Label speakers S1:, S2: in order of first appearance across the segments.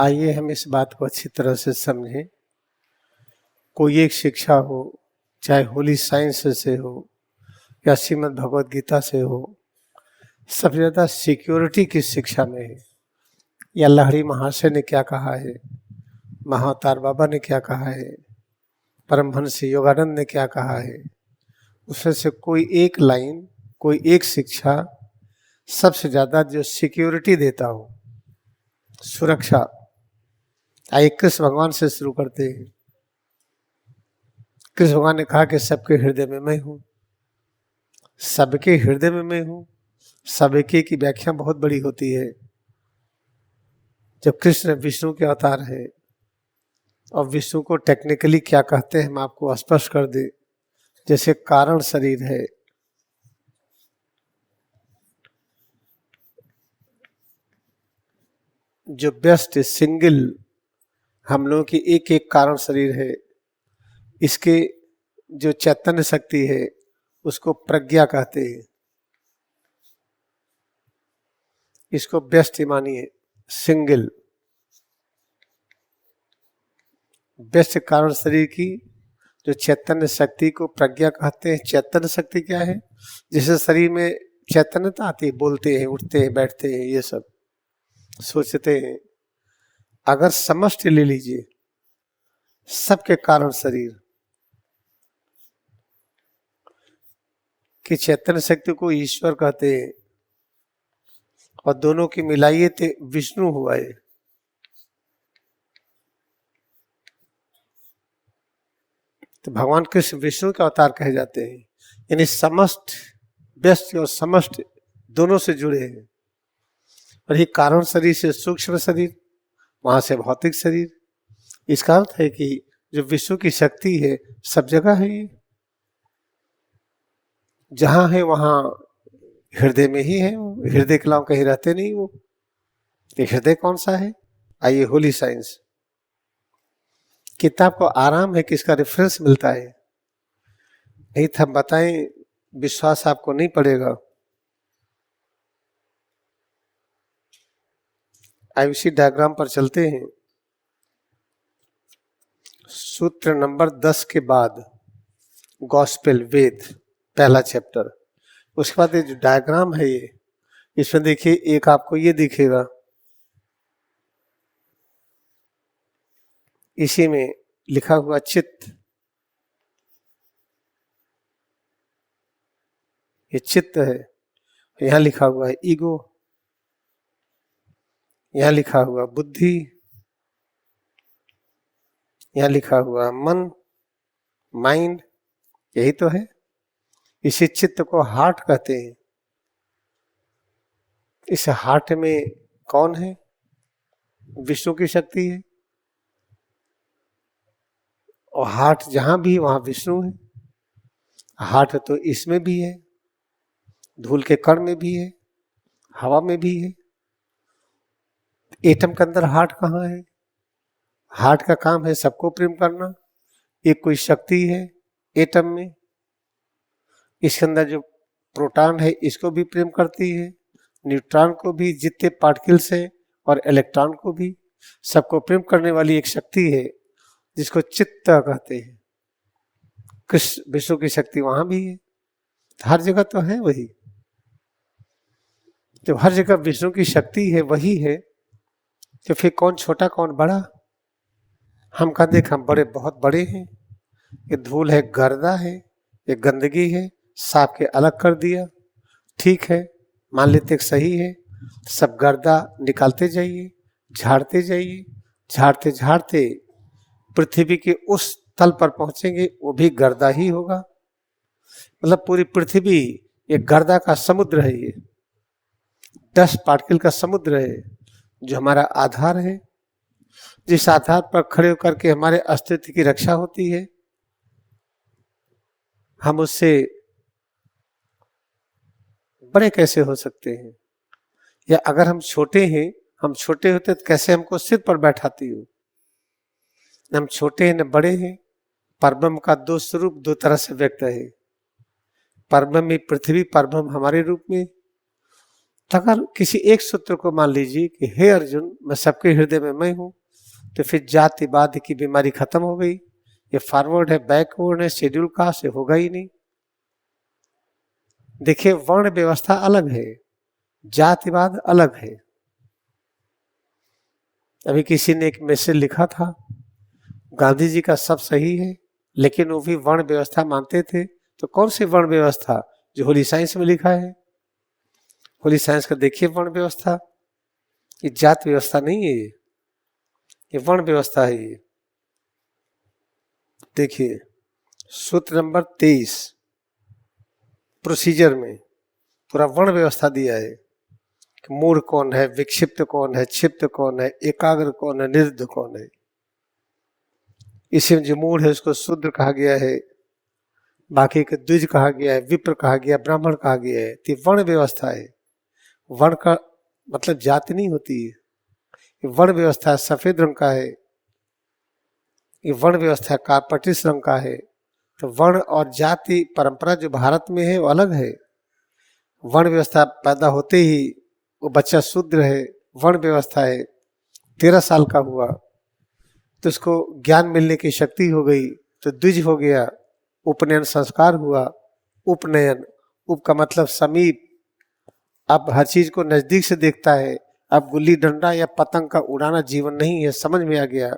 S1: आइए हम इस बात को अच्छी तरह से समझें। कोई एक शिक्षा हो, चाहे होली साइंस से हो या श्रीमद् भगवद गीता से हो, सबसे ज़्यादा सिक्योरिटी किस शिक्षा में है? या लहरी महाशय ने क्या कहा है, महाअवतार बाबा ने क्या कहा है, परमहंस योगानंद ने क्या कहा है, उसमें से कोई एक लाइन, कोई एक शिक्षा सबसे ज़्यादा जो सिक्योरिटी देता हो, सुरक्षा। आइए कृष्ण भगवान से शुरू करते हैं। कृष्ण भगवान ने कहा कि सबके हृदय में मैं हूं, सबके हृदय में मैं हूं। सबके की व्याख्या बहुत बड़ी होती है। जब कृष्ण विष्णु के अवतार है और विष्णु को टेक्निकली क्या कहते हैं हम आपको स्पष्ट कर दे। जैसे कारण शरीर है, जो व्यस्त सिंगल हम लोगों की एक एक कारण शरीर है, इसके जो चैतन्य शक्ति है उसको प्रज्ञा कहते हैं। इसको व्यस्त मानिए, सिंगल व्यस्त कारण शरीर की जो चैतन्य शक्ति को प्रज्ञा कहते हैं। चैतन्य शक्ति क्या है? जिसे शरीर में चैतन्यता आती है, बोलते हैं, उठते हैं, बैठते हैं, ये सब सोचते हैं। अगर समष्टि ले लीजिए, सबके कारण शरीर की चैतन्य शक्ति को ईश्वर कहते हैं और दोनों की मिलाइए तो विष्णु हुआ है। तो भगवान कृष्ण विष्णु के अवतार कहे जाते हैं, यानी समस्त व्यस्त और समस्त दोनों से जुड़े हैं। और ये कारण शरीर से सूक्ष्म शरीर, वहां से भौतिक शरीर। इसका अर्थ है कि जो विष्णु की शक्ति है सब जगह है। ये जहां है वहां हृदय में ही है। हृदय के अलावा कहीं रहते नहीं वो। ये हृदय कौन सा है? आइए होली साइंस किताब को आराम है कि इसका रेफरेंस मिलता है, नहीं तो हम बताएं विश्वास आपको नहीं पड़ेगा। आयुषी डायग्राम पर चलते हैं। सूत्र नंबर 10 के बाद गॉस्पेल वेद पहला चैप्टर, उसके बाद ये जो डायग्राम है ये, इसमें देखिए एक आपको ये दिखेगा, इसी में लिखा हुआ चित्त। ये चित्त है। यहां लिखा हुआ है ईगो, यहां लिखा हुआ बुद्धि, यहां लिखा हुआ मन, माइंड। यही तो है। इसी चित्त को हार्ट कहते हैं। इस हार्ट में कौन है? विष्णु की शक्ति है। और हार्ट जहां भी वहां विष्णु है। हार्ट तो इसमें भी है, धूल के कण में भी है, हवा में भी है। एटम के अंदर हार्ट कहाँ है? हार्ट का काम है सबको प्रेम करना। एक कोई शक्ति है एटम में, इसके अंदर जो प्रोटॉन है इसको भी प्रेम करती है, न्यूट्रॉन को भी, जितने पार्टिकल्स है, और इलेक्ट्रॉन को भी। सबको प्रेम करने वाली एक शक्ति है जिसको चित्त कहते हैं। कृष्ण विष्णु की शक्ति वहां भी है। हर जगह तो है वही। जब हर जगह विष्णु की शक्ति है, वही है, तो फिर कौन छोटा कौन बड़ा? हम कहते हैं हम बड़े, बहुत बड़े हैं। ये धूल है, गर्दा है, ये गंदगी है, साफ के अलग कर दिया, ठीक है, मान लेते सही है। सब गर्दा निकालते जाइए, झाड़ते जाइए, झाड़ते झाड़ते पृथ्वी के उस तल पर पहुंचेंगे, वो भी गर्दा ही होगा। मतलब पूरी पृथ्वी एक गर्दा का समुद्र है। ये डस्ट पार्टिकल का समुद्र है जो हमारा आधार है, जिस आधार पर खड़े होकर के हमारे अस्तित्व की रक्षा होती है। हम उससे बड़े कैसे हो सकते हैं? या अगर हम छोटे हैं, हम छोटे होते तो कैसे हमको सिर पर बैठाती हो? हम छोटे हैं न बड़े हैं। परब्रह्म का दो स्वरूप दो तरह से व्यक्त है। परब्रह्म में पृथ्वी, परब्रह्म हमारे रूप में। तो अगर किसी एक सूत्र को मान लीजिए कि हे अर्जुन मैं सबके हृदय में मैं हूं, तो फिर जातिवाद की बीमारी खत्म हो गई। ये फॉरवर्ड है, बैकवर्ड है, शेड्यूल कास्ट है, होगा ही नहीं। देखिए वर्ण व्यवस्था अलग है, जातिवाद अलग है। अभी किसी ने एक मैसेज लिखा था, गांधी जी का सब सही है लेकिन वो भी वर्ण व्यवस्था मानते थे। तो कौन सी वर्ण व्यवस्था? जो होली साइंस में लिखा है। होली साइंस का देखिए वर्ण व्यवस्था, ये जात व्यवस्था नहीं है, ये वर्ण व्यवस्था है। ये देखिए सूत्र नंबर 23 प्रोसीजर में पूरा वर्ण व्यवस्था दिया है कि मूढ़ कौन है, विक्षिप्त कौन है, क्षिप्त कौन है, एकाग्र कौन है, निरुद्ध कौन है। इसी में जो मूढ़ है उसको शूद्र कहा गया है, बाकी के द्विज कहा गया है, विप्र कहा गया, ब्राह्मण कहा गया है। तो वर्ण व्यवस्था है। वर्ण का मतलब जाति नहीं होती है, ये वर्ण व्यवस्था सफेद रंग का है, ये वर्ण व्यवस्था कारपटिस रंग का है। तो वर्ण और जाति परंपरा जो भारत में है वो अलग है। वर्ण व्यवस्था पैदा होते ही वो बच्चा शूद्र है, वर्ण व्यवस्था है। 13 साल का हुआ तो उसको ज्ञान मिलने की शक्ति हो गई तो द्विज हो गया, उपनयन संस्कार हुआ। उपनयन, उप का मतलब समीप, अब हर चीज को नजदीक से देखता है। अब गुल्ली डंडा या पतंग का उड़ाना जीवन नहीं है, समझ में आ गया।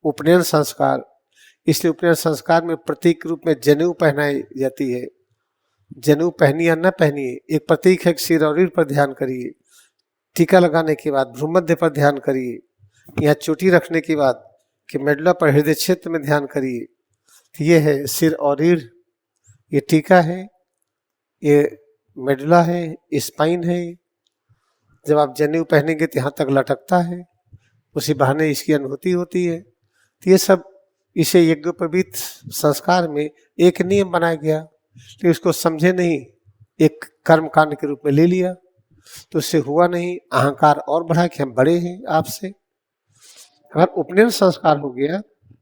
S1: उपनयन संस्कार, इसलिए उपनयन संस्कार में प्रतीक रूप में जनेऊ पहनाई जाती है। जनेऊ पहनिए या न पहनिए, एक प्रतीक है। सिर और रीढ़ पर ध्यान करिए, टीका लगाने के बाद भ्रूमध्य पर ध्यान करिए, यहाँ चोटी रखने के बाद कि मेडुला पर हृदय क्षेत्र में ध्यान करिए। ये है सिर और रीढ़, ये टीका है, ये मेडुला है, स्पाइन है। जब आप जनेऊ पहनेंगे तो यहाँ तक लटकता है, उसी बहाने इसकी अनुभूति होती है। तो ये सब इसे यज्ञोपवीत संस्कार में एक नियम बनाया गया, तो उसको समझे नहीं, एक कर्म कांड के रूप में ले लिया, तो उससे हुआ नहीं। अहंकार और बढ़ा कि हम बड़े हैं आपसे। अगर उपनयन संस्कार हो गया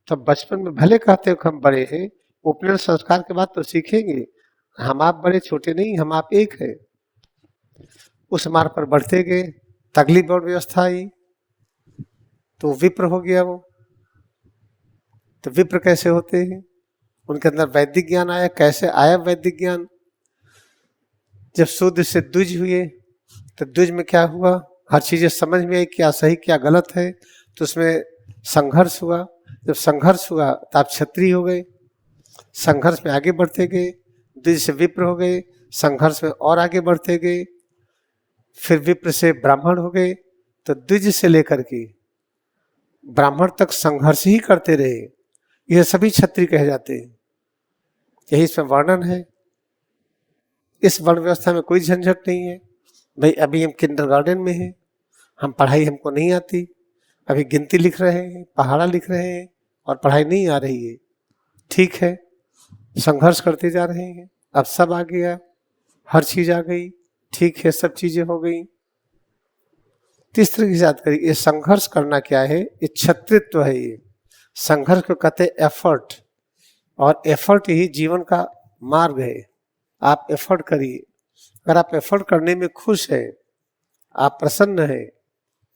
S1: तो बचपन में भले कहते हो कि हम बड़े हैं, उपनयन संस्कार के बाद तो सीखेंगे हम आप बड़े छोटे नहीं, हम आप एक है। उस मार्ग पर बढ़ते गए, तगली वर्ण व्यवस्था आई तो विप्र हो गया वो। तो विप्र कैसे होते हैं? उनके अंदर वैदिक ज्ञान आया। कैसे आया वैदिक ज्ञान? जब शूद्र से द्विज हुए तो द्विज में क्या हुआ, हर चीजें समझ में आई, क्या सही क्या गलत है, तो उसमें संघर्ष हुआ। जब संघर्ष हुआ तो आप क्षत्रिय हो गए, संघर्ष में आगे बढ़ते गए, द्विज से विप्र हो गए, संघर्ष में और आगे बढ़ते गए, फिर विप्र से ब्राह्मण हो गए। तो द्विज से लेकर के ब्राह्मण तक संघर्ष ही करते रहे, यह सभी क्षत्रिय कहे जाते हैं। यही इसमें वर्णन है। इस वर्ण व्यवस्था में कोई झंझट नहीं है। भाई अभी हम किंडरगार्टन में हैं, हम पढ़ाई हमको नहीं आती, अभी गिनती लिख रहे हैं, पहाड़ा लिख रहे हैं और पढ़ाई नहीं आ रही है, ठीक है, संघर्ष करते जा रहे हैं। अब सब आ गया, हर चीज आ गई, ठीक है, सब चीजें हो गई। तीस तरह की याद करिए, ये संघर्ष करना क्या है? ये क्षत्रित्व है। ये संघर्ष को कहते हैं एफर्ट, और एफर्ट ही जीवन का मार्ग है। आप एफर्ट करिए। अगर आप एफर्ट करने में खुश है, आप प्रसन्न है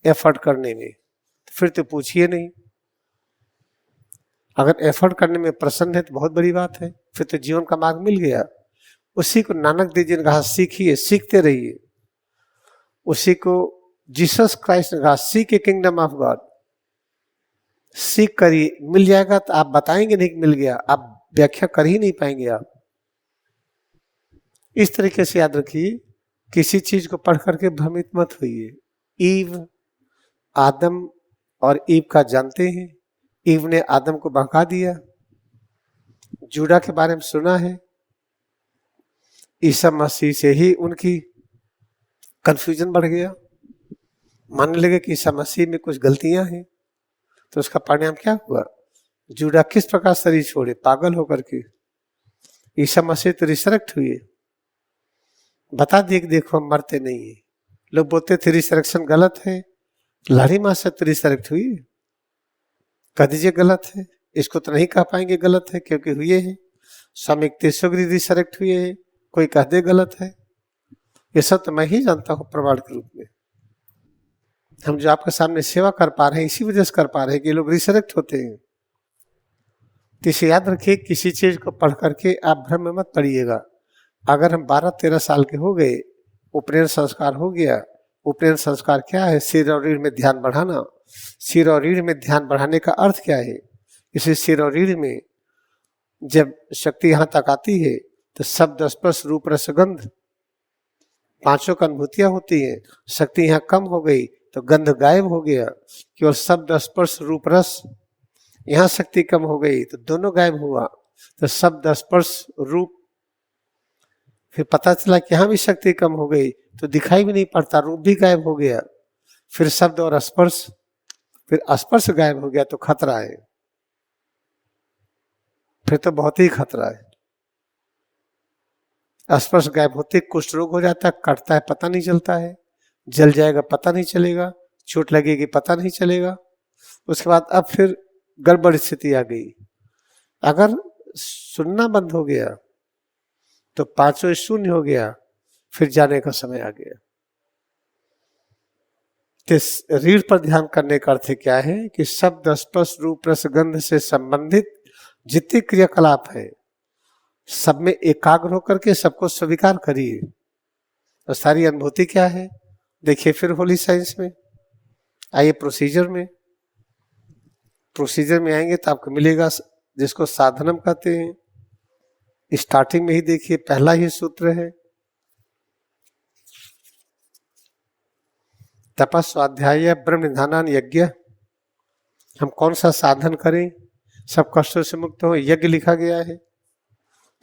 S1: एफर्ट करने में, तो फिर तो पूछिए नहीं। अगर एफर्ट करने में प्रसन्न है तो बहुत बड़ी बात है, फिर तो जीवन का मार्ग मिल गया। उसी को नानक देव जी ने कहा सीखिए, सीखते रहिए। उसी को जीसस क्राइस्ट ने कहा seek A kingdom of God, सीख करिए, मिल जाएगा। तो आप बताएंगे नहीं कि मिल गया, आप व्याख्या कर ही नहीं पाएंगे। आप इस तरीके से याद रखिए, किसी चीज को पढ़ करके भ्रमित मत होइए। ईव, आदम और ईव का जानते हैं। ईव ने आदम को बहका दिया। जूडा के बारे में सुना है, ईसा मसीह से ही उनकी कंफ्यूजन बढ़ गया, मानने लगे कि ईसा मसीह में कुछ गलतियां हैं। तो उसका परिणाम क्या हुआ? जूडा किस प्रकार शरीर छोड़े, पागल होकर के। ईसा मसीह तो रिसरेक्ट हुए, बता दिए कि देखो हम मरते नहीं है। लोग बोलते थे रिसरेक्शन गलत है, लाड़ी माँ से तो रिसरेक्ट हुई, कह दीजिए गलत है। इसको तो नहीं कह पाएंगे गलत है, क्योंकि हुए हैं। स्वामी तेसोगिरी रिसरेक्ट हुए हैं, कोई कह दे गलत है। ये सब तो मैं ही जानता हूँ प्रमाण के रूप में। हम जो आपके सामने सेवा कर पा रहे हैं इसी वजह से कर पा रहे हैं कि ये लोग रिसरेक्ट होते हैं। तो इसे याद रखिए, किसी चीज को पढ़ करके आप भ्रम में मत पड़िएगा। अगर हम 12-13 साल के हो गए, उपनयन संस्कार हो गया। उपनयन संस्कार क्या है? सिर और रीढ़ में ध्यान बढ़ाना। सिर और रीढ़ में ध्यान बढ़ाने का अर्थ क्या है? इसे सिर और रीढ़ में जब शक्ति यहाँ तक आती है तो शब्द, स्पर्श, रूप, रस, गंध, पांचों का अनुभूतियां होती हैं। शक्ति यहाँ कम हो गई तो गंध गायब हो गया, केवल शब्द, स्पर्श, रूप, रस। यहाँ शक्ति कम हो गई तो दोनों गायब हुआ, तो शब्द, स्पर्श, रूप। फिर पता चला कि यहाँ भी शक्ति कम हो गई तो दिखाई भी नहीं पड़ता, रूप भी गायब हो गया। फिर शब्द और स्पर्श, फिर स्पर्श गायब हो गया तो खतरा है। फिर तो बहुत ही खतरा है। स्पर्श गायब होते कुष्ठ रोग हो जाता है, कटता है पता नहीं चलता है, जल जाएगा पता नहीं चलेगा, चोट लगेगी पता नहीं चलेगा। उसके बाद अब फिर गड़बड़ स्थिति आ गई। अगर सुनना बंद हो गया तो पांचों शून्य हो गया, फिर जाने का समय आ गया। रीढ़ पर ध्यान करने का अर्थ क्या है कि शब्द, स्पर्श, रूप, रस, गंध से संबंधित जितने क्रियाकलाप है सब में एकाग्र होकर के सबको स्वीकार करिए। और सारी अनुभूति क्या है देखिए। फिर होली साइंस में आइए, प्रोसीजर में आएंगे तो आपको मिलेगा जिसको साधनम कहते हैं। स्टार्टिंग में ही देखिए, पहला ही सूत्र है तपस स्वाध्याय ब्रह्म निधानान यज्ञ। हम कौन सा साधन करें सब कष्टों से मुक्त हो, यज्ञ लिखा गया है।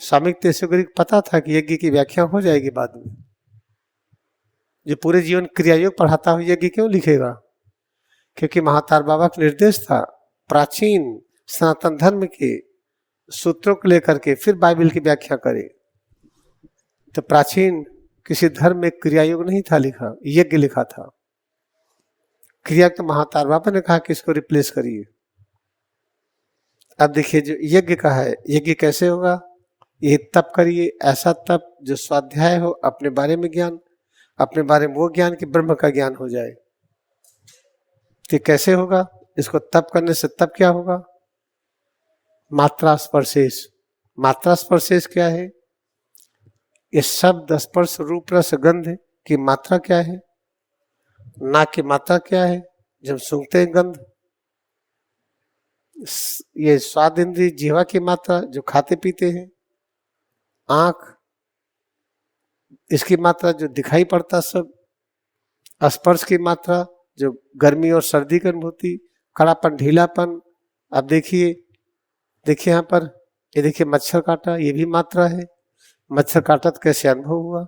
S1: स्वामी तेसुगरी को पता था कि यज्ञ की व्याख्या हो जाएगी बाद में। जो पूरे जीवन क्रियायोग पढ़ाता हो यज्ञ क्यों लिखेगा? क्योंकि महातार बाबा का निर्देश था प्राचीन सनातन धर्म के सूत्रों को लेकर के फिर बाइबल की व्याख्या करे। तो प्राचीन किसी धर्म में क्रियायोग नहीं था लिखा, यज्ञ लिखा था। क्रिया तो महातार बाबा ने कहा कि इसको रिप्लेस करिए। अब देखिए, जो यज्ञ का है, यज्ञ कैसे होगा? ये तप करिए, ऐसा तप जो स्वाध्याय हो, अपने बारे में ज्ञान, अपने बारे में वो ज्ञान कि ब्रह्म का ज्ञान हो जाए। तो कैसे होगा? इसको तप करने से तब क्या होगा? मात्रा स्पर्शेश। मात्रा स्पर्शेश क्या है? ये शब्द, स्पर्श, रूप, रस, गंध की मात्रा क्या है? नाक की मात्रा क्या है जब सूंघते हैं गंध? ये स्वाद इंद्रिय जीवा की मात्रा जो खाते पीते हैं। आंख, इसकी मात्रा जो दिखाई पड़ता सब। स्पर्श की मात्रा जो गर्मी और सर्दी की अनुभूति, कड़ापन, ढीलापन। अब देखिए यहाँ पर, ये देखिए मच्छर काटा, ये भी मात्रा है। मच्छर काटा तो कैसे अनुभव हुआ?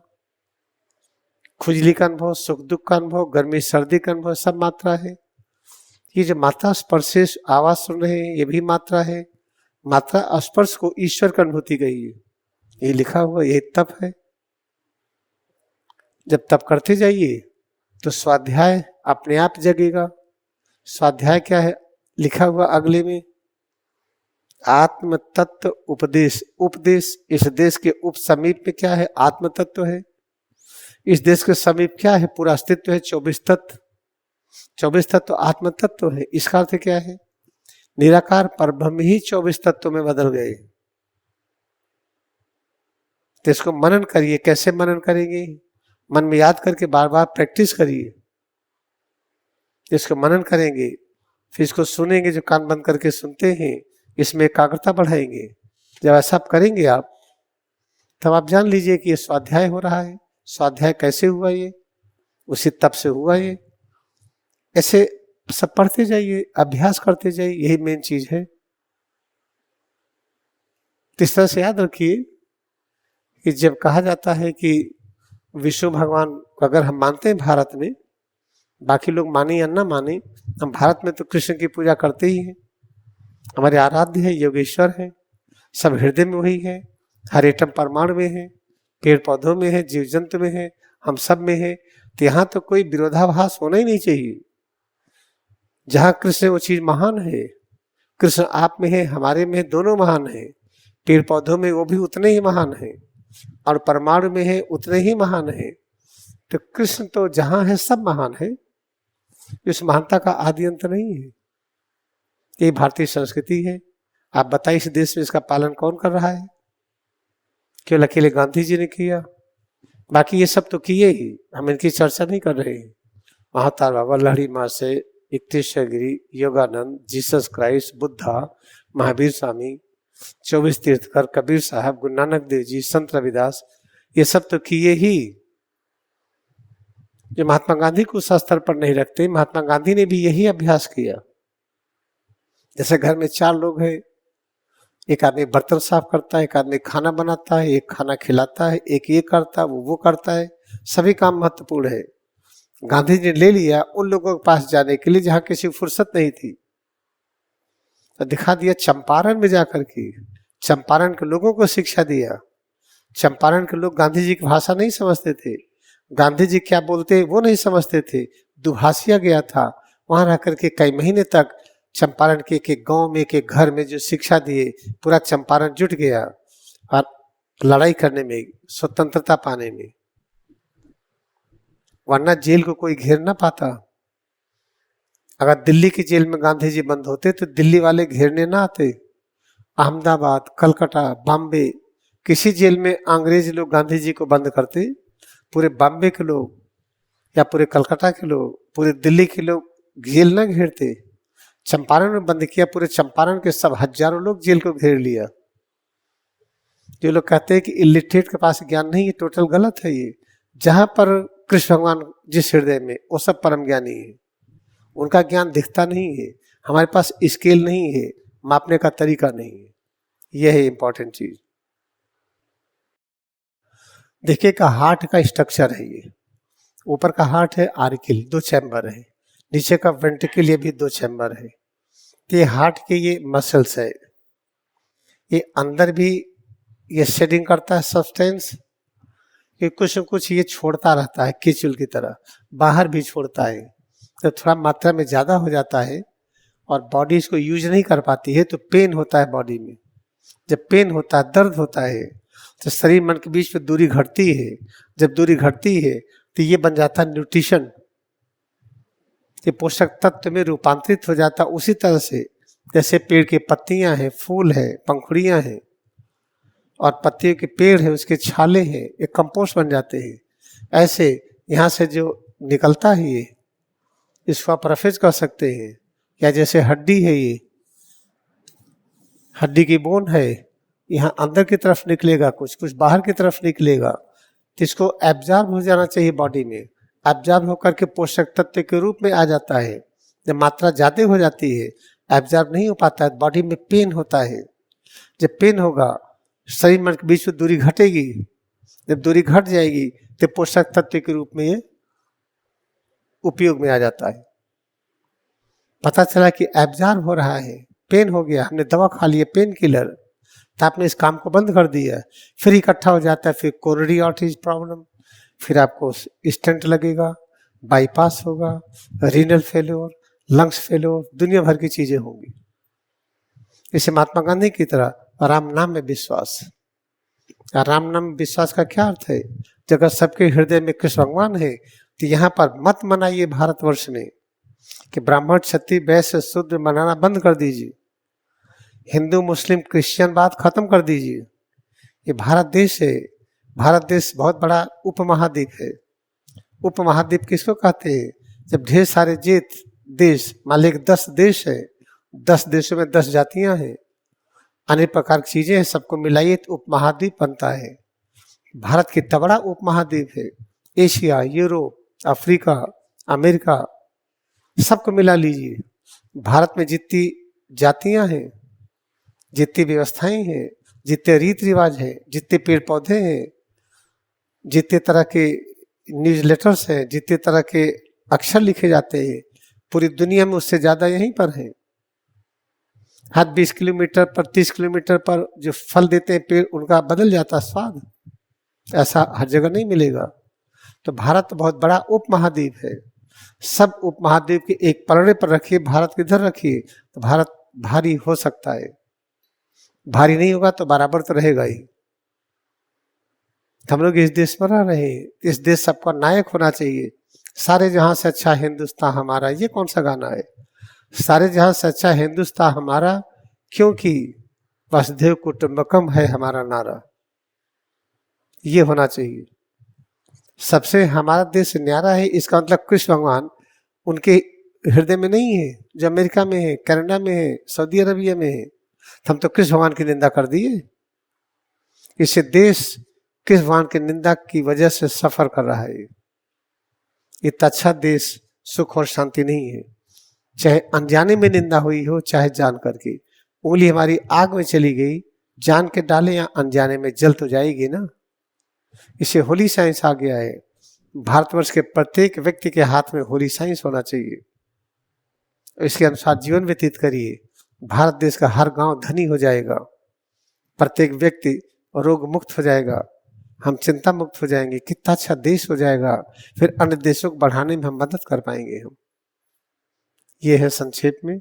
S1: खुजली का अनुभव, सुख दुख का अनुभव, गर्मी सर्दी का अनुभव, सब मात्रा है। ये जो मात्रा स्पर्शेश आवाज सुन रहे हैं ये भी मात्रा है। मात्रा स्पर्श को ईश्वर की अनुभूति गई है, ये लिखा हुआ, ये तप है। जब तप करते जाइए तो स्वाध्याय अपने आप जगेगा। स्वाध्याय क्या है लिखा हुआ अगले में? आत्म तत्व उपदेश। उपदेश, इस देश के उप समीप में क्या है? आत्म तत्व है। इस देश के समीप क्या है? पूरा अस्तित्व है, 24 तत्व। 24 तत्व आत्म तत्व है। इसका अर्थ क्या है? निराकार परब्रह्म ही 24 तत्वों में बदल गए। तो इसको मनन करिए। कैसे मनन करेंगे? मन में याद करके बार बार प्रैक्टिस करिए। इसको मनन करेंगे, फिर इसको सुनेंगे, जो कान बंद करके सुनते हैं, इसमें एकाग्रता बढ़ाएंगे। जब ऐसा आप करेंगे आप, तब आप जान लीजिए कि ये स्वाध्याय हो रहा है। स्वाध्याय कैसे हुआ? ये उसी तप से हुआ। ये ऐसे सब पढ़ते जाइए, अभ्यास करते जाइए, यही मेन चीज है। इस तरह से याद रखिए कि जब कहा जाता है कि विष्णु भगवान को अगर हम मानते हैं भारत में, बाकी लोग माने या ना माने, हम भारत में तो कृष्ण की पूजा करते ही हैं। हमारे आराध्य है, योगेश्वर है, सब हृदय में वही है, हर एटम परमाणु में है, पेड़ पौधों में है, जीव जंतु में है, हम सब में है। तो यहाँ तो कोई विरोधाभास होना ही नहीं चाहिए। जहाँ कृष्ण वो चीज महान है, कृष्ण आप में है, हमारे में है, दोनों महान है। पेड़ पौधों में वो भी उतने ही महान है, और परमाणु में है उतने ही महान है। तो कृष्ण तो जहां है सब महान है, इस महानता का आदि अंत नहीं है। ये भारतीय संस्कृति है। आप बताइए इस देश में इसका पालन कौन कर रहा है? केवल अकेले गांधी जी ने किया, बाकी ये सब तो किए ही, हम इनकी चर्चा नहीं कर रहे हैं। महातार बाबा, लहड़ी माँ से, इक्तेश्वर गिरी, योगानंद, जीसस क्राइस्ट, बुद्धा, महावीर स्वामी, 24 तीर्थकर, कबीर साहब, गुरु नानक देव जी, संत रविदास, ये सब तो किए ही। जो महात्मा गांधी को उस स्तर पर नहीं रखते, महात्मा गांधी ने भी यही अभ्यास किया। जैसे घर में 4 लोग हैं, एक आदमी बर्तन साफ करता है, एक आदमी खाना बनाता है, एक खाना खिलाता है, एक ये करता है, वो करता है, सभी काम महत्वपूर्ण है। गांधी जी ने ले लिया उन लोगों के पास जाने के लिए जहां किसी को फुर्सत नहीं थी, तो दिखा दिया चंपारण में जाकर के, चंपारण के लोगों को शिक्षा दिया। चंपारण के लोग गांधी जी की भाषा नहीं समझते थे, गांधी जी क्या बोलते वो नहीं समझते थे। दुभाषिया गया था, वहां रह करके कई महीने तक चंपारण के एक गांव में, एक घर में जो शिक्षा दिए, पूरा चंपारण जुट गया और लड़ाई करने में, स्वतंत्रता पाने में। वरना जेल को कोई घेर ना पाता। अगर दिल्ली की जेल में गांधी जी बंद होते तो दिल्ली वाले घेरने ना आते। अहमदाबाद, कलकत्ता, बॉम्बे, किसी जेल में अंग्रेज लोग गांधी जी को बंद करते, पूरे बॉम्बे के लोग या पूरे कलकत्ता के लोग, पूरे दिल्ली के लोग जेल ना घेरते। चंपारण में बंद किया, पूरे चंपारण के सब हजारों लोग जेल को घेर लिया। जो लोग कहते हैं कि इलिटरेट के पास ज्ञान नहीं, ये टोटल गलत है। ये जहां पर कृष्ण भगवान जिस हृदय में, वो सब परम ज्ञानी है, उनका ज्ञान दिखता नहीं है। हमारे पास स्केल नहीं है, मापने का तरीका नहीं है, यह है इंपॉर्टेंट चीज। देखिए का हार्ट का स्ट्रक्चर है ये, ऊपर का हार्ट है आर्किल, 2 चैम्बर है, नीचे का वेंट्रिकल, ये भी 2 चैम्बर है। ये हार्ट के ये मसल्स है, ये अंदर भी ये शेडिंग करता है सब्सटेंस, कि कुछ न कुछ ये छोड़ता रहता है कीचुल की तरह, बाहर भी छोड़ता है। तो थोड़ा मात्रा में ज़्यादा हो जाता है और बॉडी इसको यूज नहीं कर पाती है, तो पेन होता है बॉडी में। जब पेन होता है, दर्द होता है, तो शरीर मन के बीच में दूरी घटती है। जब दूरी घटती है तो ये बन जाता है न्यूट्रिशन, ये पोषक तत्व में रूपांतरित हो जाता। उसी तरह से जैसे पेड़ की पत्तियां हैं, फूल है, पंखुड़ियां हैं और पत्तियों के पेड़ है, उसके छाले हैं, एक कंपोस्ट बन जाते हैं। ऐसे यहाँ से जो निकलता है ये, इसको आप रफेज कर सकते हैं। या जैसे हड्डी है, ये हड्डी की बोन है, यहाँ अंदर की तरफ निकलेगा, कुछ कुछ बाहर की तरफ निकलेगा, तो इसको एब्जॉर्ब हो जाना चाहिए बॉडी में। एब्जॉर्ब होकर के पोषक तत्व के रूप में आ जाता है। जब मात्रा ज़्यादा हो जाती है, एब्जॉर्ब नहीं हो पाता है, बॉडी में पेन होता है। जब पेन होगा, शरीर मन के बीच में दूरी घटेगी। जब दूरी घट जाएगी तो पोषक तत्व के रूप में ये उपयोग में आ जाता है। पता चला कि एब्जॉर्ब हो रहा है, पेन हो गया, हमने दवा खा लिया पेन किलर, तो आपने इस काम को बंद कर दिया, फिर इकट्ठा हो जाता है, फिर कोरोनरी आर्टरी प्रॉब्लम, फिर आपको स्टेंट लगेगा, बाईपास होगा, रीनल फेल्योर, लंग्स फेल्योर, दुनिया भर की चीजें होंगी। इसे महात्मा गांधी की तरह राम नाम में विश्वास। राम नाम में विश्वास का क्या अर्थ है? जगह सबके हृदय में कृष्ण भगवान है, तो यहाँ पर मत मनाइए भारतवर्ष में कि ब्राह्मण क्षत्रिय वैश्य शूद्र मनाना बंद कर दीजिए, हिंदू मुस्लिम क्रिश्चियन बात खत्म कर दीजिए। ये भारत देश है, भारत देश बहुत बड़ा उपमहाद्वीप है। उपमहाद्वीप किसको कहते हैं? जब ढेर सारे देश, मान लीजिए 10 देश है, 10 देशों में 10 जातियां हैं, अनेक प्रकार की चीजें हैं, सबको मिलाइए तो उपमहाद्वीप बनता है। भारत की तबड़ा उपमहाद्वीप है। एशिया, यूरोप, अफ्रीका, अमेरिका, सबको मिला लीजिए। भारत में जितनी जातियां हैं, जितनी व्यवस्थाएं हैं, जितने रीति रिवाज हैं, जितने पेड़ पौधे हैं, जितने तरह के न्यूज लेटर्स हैं, जितने तरह के अक्षर लिखे जाते हैं, पूरी दुनिया में उससे ज्यादा यहीं पर है। हर 20 किलोमीटर पर, 30 किलोमीटर पर जो फल देते हैं पेड़, उनका बदल जाता स्वाद, ऐसा हर जगह नहीं मिलेगा। तो भारत बहुत बड़ा उपमहाद्वीप है। सब उपमहाद्वीप के एक पलड़े पर रखिए, भारत किधर रखिए, तो भारत भारी हो सकता है। भारी नहीं होगा तो बराबर तो रहेगा ही। हम लोग इस देश में रह रहे हैं, इस देश सबका नायक होना चाहिए। सारे जहां से अच्छा हिंदुस्तान हमारा, ये कौन सा गाना है? सारे जहां से अच्छा हिंदुस्तान हमारा, क्योंकि वसुधैव कुटुंबकम है हमारा नारा। ये होना चाहिए। सबसे हमारा देश न्यारा है, इसका मतलब कृष्ण भगवान उनके हृदय में नहीं है, जो अमेरिका में है, कनाडा में है, सऊदी अरबिया में है। हम तो कृष्ण भगवान की निंदा कर दिए। इसे देश कृष्ण भगवान की निंदा की वजह से सफर कर रहा है। इतना अच्छा देश सुख और शांति नहीं है। चाहे अनजाने में निंदा हुई हो, चाहे जान करके। उंगली हमारी आग में चली गई, जान के डाले या अनजाने में, जल तो जाएगी ना। इसे होली साइंस आ गया है। भारतवर्ष के प्रत्येक व्यक्ति के हाथ में होली साइंस होना चाहिए। इसके अनुसार जीवन व्यतीत करिए। भारत देश का हर गांव धनी हो जाएगा, प्रत्येक व्यक्ति रोग मुक्त हो जाएगा, हम चिंता मुक्त हो जाएंगे। कितना अच्छा देश हो जाएगा। फिर अन्य देशों को बढ़ाने में हम मदद कर पाएंगे। हम ये है संक्षेप में।